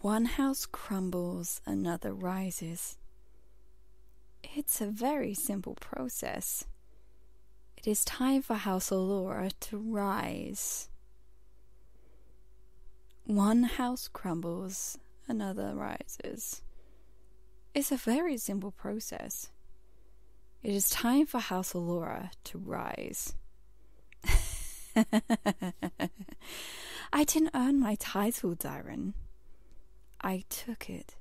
One house crumbles, another rises. It's a very simple process. It is time for House Allura to rise. One house crumbles, another rises. It's a very simple process. It is time for House Allura to rise. I didn't earn my title, Darren. I took it.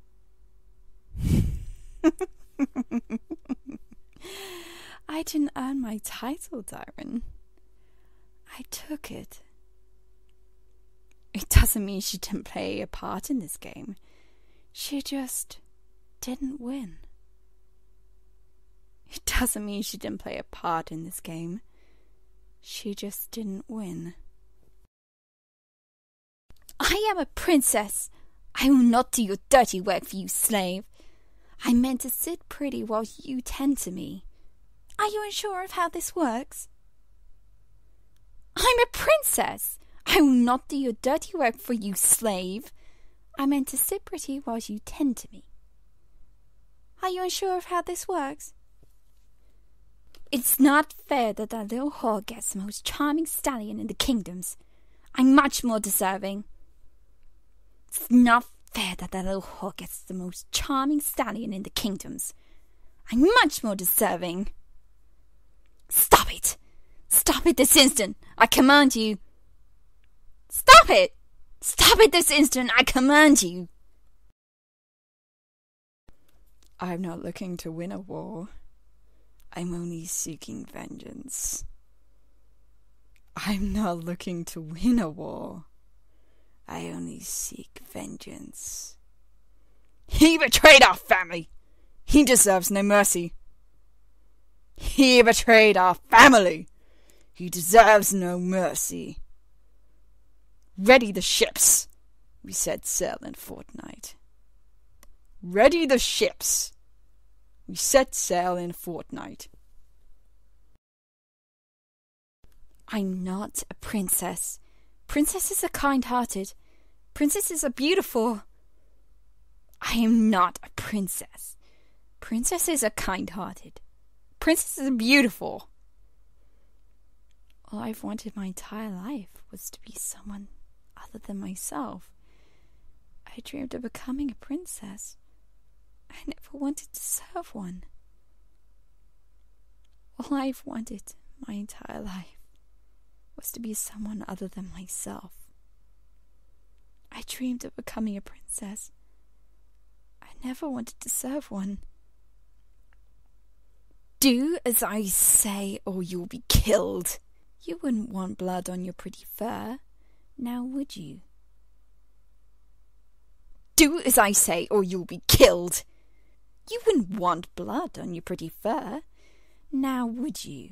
I didn't earn my title, Darren. I took it. It doesn't mean she didn't play a part in this game. She just didn't win. It doesn't mean she didn't play a part in this game. She just didn't win. I am a princess. I will not do your dirty work for you, slave. I meant to sit pretty while you tend to me. Are you unsure of how this works? I'm a princess. I will not do your dirty work for you, slave. I meant to sit pretty while you tend to me. Are you unsure of how this works? It's not fair that little whore gets the most charming stallion in the kingdoms. I'm much more deserving. It's not fair that little whore gets the most charming stallion in the kingdoms. I'm much more deserving. Stop it! Stop it this instant! I command you! Stop it! Stop it this instant! I command you! I'm not looking to win a war. I'm only seeking vengeance. I'm not looking to win a war. I only seek vengeance. He betrayed our family. He deserves no mercy. He betrayed our family. He deserves no mercy. Ready the ships. We set sail in a fortnight. Ready the ships. We set sail in a fortnight. I'm not a princess. Princesses are kind-hearted. Princesses are beautiful. I am not a princess. Princesses are kind-hearted. Princesses are beautiful. All I've wanted my entire life was to be someone other than myself. I dreamed of becoming a princess. I never wanted to serve one. All I've wanted my entire life was to be someone other than myself. I dreamed of becoming a princess. I never wanted to serve one. Do as I say or you'll be killed. You wouldn't want blood on your pretty fur, now would you? Do as I say or you'll be killed. You wouldn't want blood on your pretty fur, now would you?